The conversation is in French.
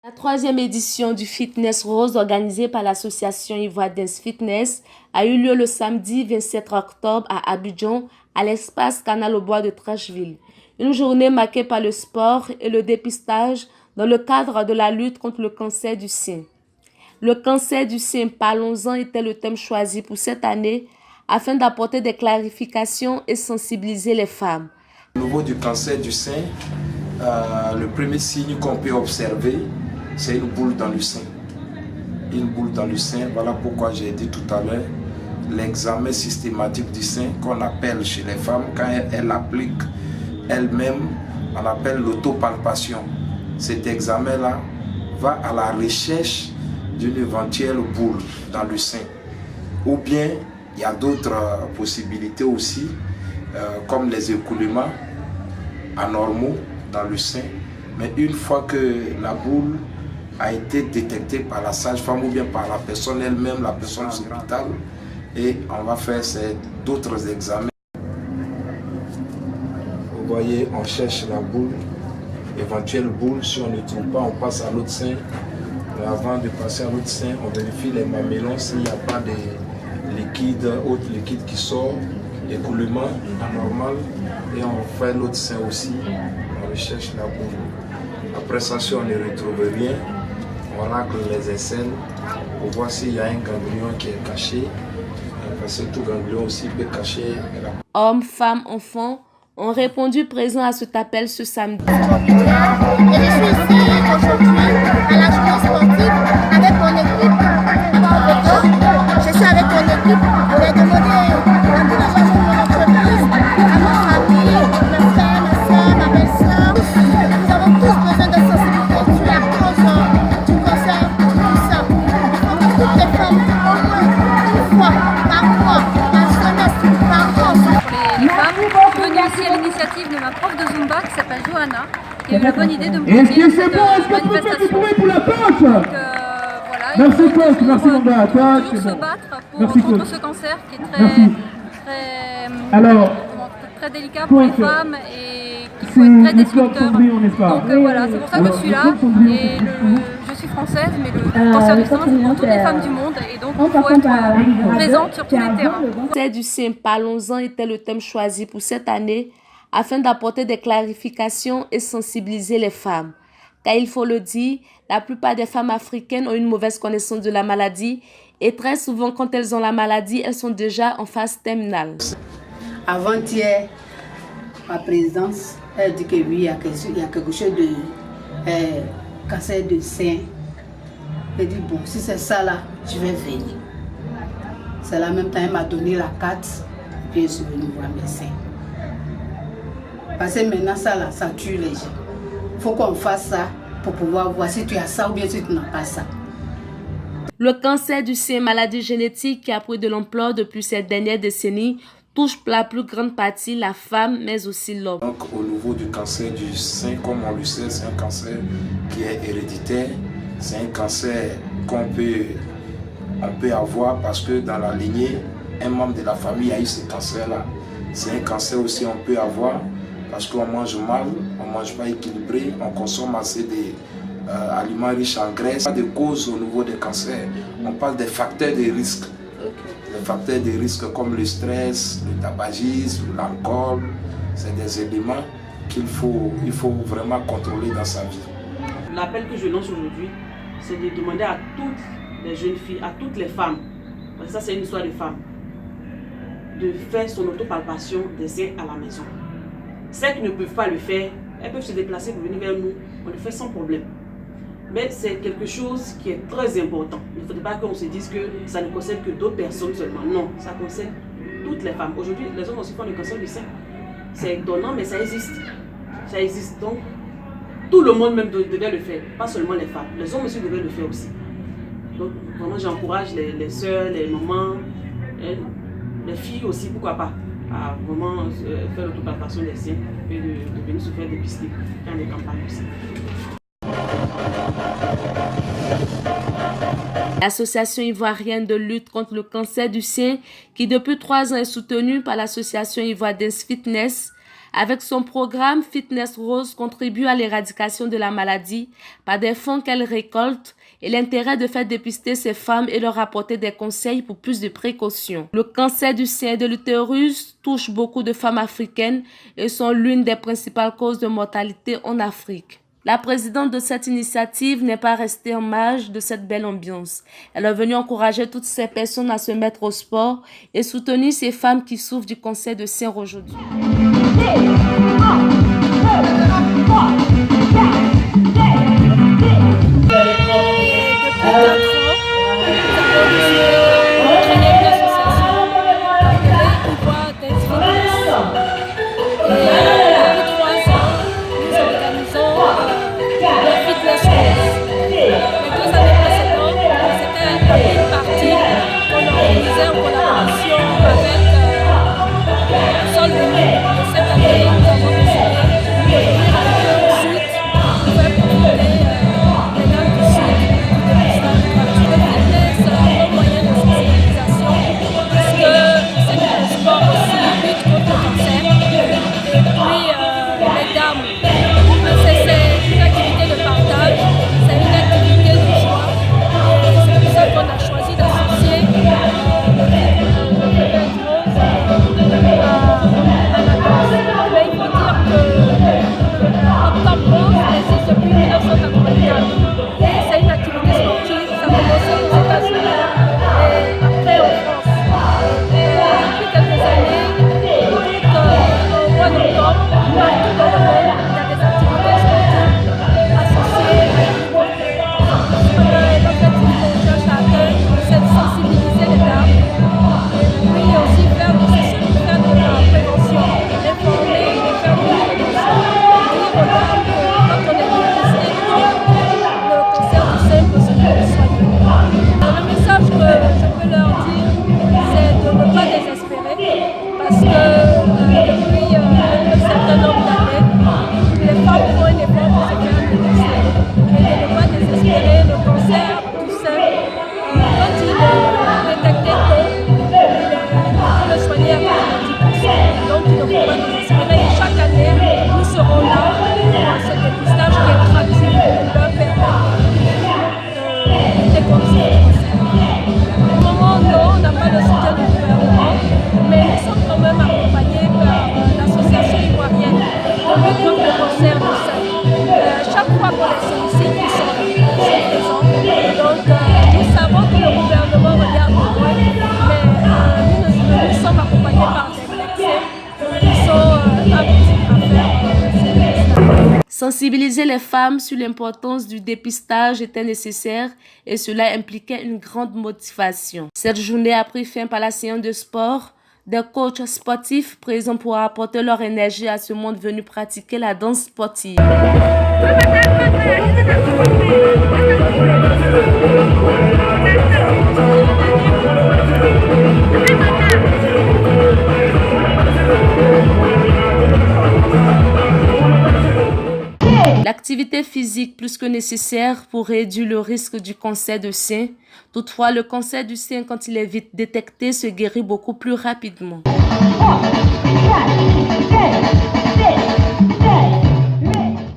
La troisième édition du Fitness Rose organisée par l'association Ivoire Dance Fitness a eu lieu le samedi 27 octobre à Abidjan, à l'espace Canal au Bois de Trècheville. Une journée marquée par le sport et le dépistage dans le cadre de la lutte contre le cancer du sein. Le cancer du sein, parlons-en, était le thème choisi pour cette année afin d'apporter des clarifications et sensibiliser les femmes. Au niveau du cancer du sein, le premier signe qu'on peut observer, c'est une boule dans le sein. Une boule dans le sein, voilà pourquoi j'ai dit tout à l'heure, l'examen systématique du sein qu'on appelle chez les femmes, quand elles l'appliquent elles-mêmes, on appelle l'autopalpation. Cet examen-là va à la recherche d'une éventuelle boule dans le sein. Ou bien, il y a d'autres possibilités aussi, comme les écoulements anormaux dans le sein. Mais une fois que la boule a été détectée par la sage-femme ou bien par la personne elle-même, la personne hospitale, et on va faire d'autres examens. Vous voyez, on cherche la boule, éventuelle boule. Si on ne trouve pas, on passe à l'autre sein. Mais avant de passer à l'autre sein, on vérifie les mamellons s'il n'y a pas de liquide, autre liquide qui sort, écoulement anormal, et on fait l'autre sein aussi, on recherche la boule. Après ça, si on ne retrouve rien, on racle les aisselles pour voir s'il y a un ganglion qui est caché, parce que tout ganglion aussi peut cacher. Hommes, femmes, enfants ont répondu présents à cet appel ce samedi. Et je suis ici aujourd'hui à la journée sportive avec mon équipe. Je suis avec mon équipe. J'ai demandé à tous les gens de mon entreprise, à ma famille, mes frères, mes soeurs, ma belle-sœur. Nous avons tous besoin de sensibilité sur la cause du cancer du sein. Il faut que toutes les femmes, au moins une fois par mois, par semestre, par an. Les femmes, je suis venue ici à l'initiative de ma prof de Zumba qui s'appelle Johanna, qui a eu la bonne idée de me convier à cette manifestation. Donc voilà, merci il faut coach, merci mon gars, toujours se battre contre ce cancer qui est très délicat pour les femmes et qu'il faut être très destructeur. Donc voilà, c'est pour ça que je suis là et je suis française, mais le cancer du sein c'est pour toutes les femmes du monde et donc il faut être présente sur tous les terrains. Le cancer du sein, parlons-en, était le thème choisi pour cette année afin d'apporter des clarifications et sensibiliser les femmes. Car il faut le dire, la plupart des femmes africaines ont une mauvaise connaissance de la maladie et très souvent quand elles ont la maladie, elles sont déjà en phase terminale. Avant-hier, ma présidence, elle dit que oui, il y a quelque chose de cancer de sein. Elle dit bon, si c'est ça là, je vais venir. C'est là même temps, elle m'a donné la carte et puis je suis venue voir mes seins. Parce que maintenant ça là, ça tue les gens. Il faut qu'on fasse ça pour pouvoir voir si tu as ça ou bien si tu n'as pas ça. Le cancer du sein, maladie génétique qui a pris de l'ampleur depuis ces dernières décennies, touche pour la plus grande partie la femme, mais aussi l'homme. Donc au niveau du cancer du sein, comme on le sait, c'est un cancer qui est héréditaire. C'est un cancer qu'on peut avoir parce que dans la lignée, un membre de la famille a eu ce cancer-là. C'est un cancer aussi on peut avoir parce qu'on mange mal, on ne mange pas équilibré, on consomme assez d'aliments riches en graisse. Pas de causes au niveau des cancers, on parle des facteurs de risque. Les facteurs de risque comme le stress, le tabagisme, l'alcool, c'est des éléments qu'il faut vraiment contrôler dans sa vie. L'appel que je lance aujourd'hui, c'est de demander à toutes les jeunes filles, à toutes les femmes, parce que ça c'est une histoire de femmes, de faire son autopalpation des seins à la maison. Celles qui ne peuvent pas le faire, elles peuvent se déplacer pour venir vers nous, on le fait sans problème. Mais c'est quelque chose qui est très important. Il ne faudrait pas qu'on se dise que ça ne concerne que d'autres personnes seulement. Non, ça concerne toutes les femmes. Aujourd'hui, les hommes aussi font le cancer du sein. C'est étonnant, mais ça existe. Ça existe. Donc, tout le monde même devait le faire, pas seulement les femmes. Les hommes aussi devaient le faire aussi. Donc, vraiment, j'encourage les soeurs, les mamans, les filles aussi, pourquoi pas, à vraiment faire l'autopalpation des seins et de venir se faire dépister dans les campagnes aussi. L'association ivoirienne de lutte contre le cancer du sein, qui depuis 3 ans est soutenue par l'association Ivoire Dance Fitness, Avec son programme, Fitness Rose contribue à l'éradication de la maladie par des fonds qu'elle récolte et l'intérêt de faire dépister ces femmes et leur apporter des conseils pour plus de précautions. Le cancer du sein et de l'utérus touche beaucoup de femmes africaines et sont l'une des principales causes de mortalité en Afrique. La présidente de cette initiative n'est pas restée en marge de cette belle ambiance. Elle est venue encourager toutes ces personnes à se mettre au sport et soutenir ces femmes qui souffrent du cancer de sein aujourd'hui. Sensibiliser les femmes sur l'importance du dépistage était nécessaire et cela impliquait une grande motivation. Cette journée a pris fin par la séance de sport. Des coachs sportifs présents pour apporter leur énergie à ce monde venu pratiquer la danse sportive. L'activité physique plus que nécessaire pour réduire le risque du cancer de sein. Toutefois, le cancer du sein, quand il est vite détecté, se guérit beaucoup plus rapidement.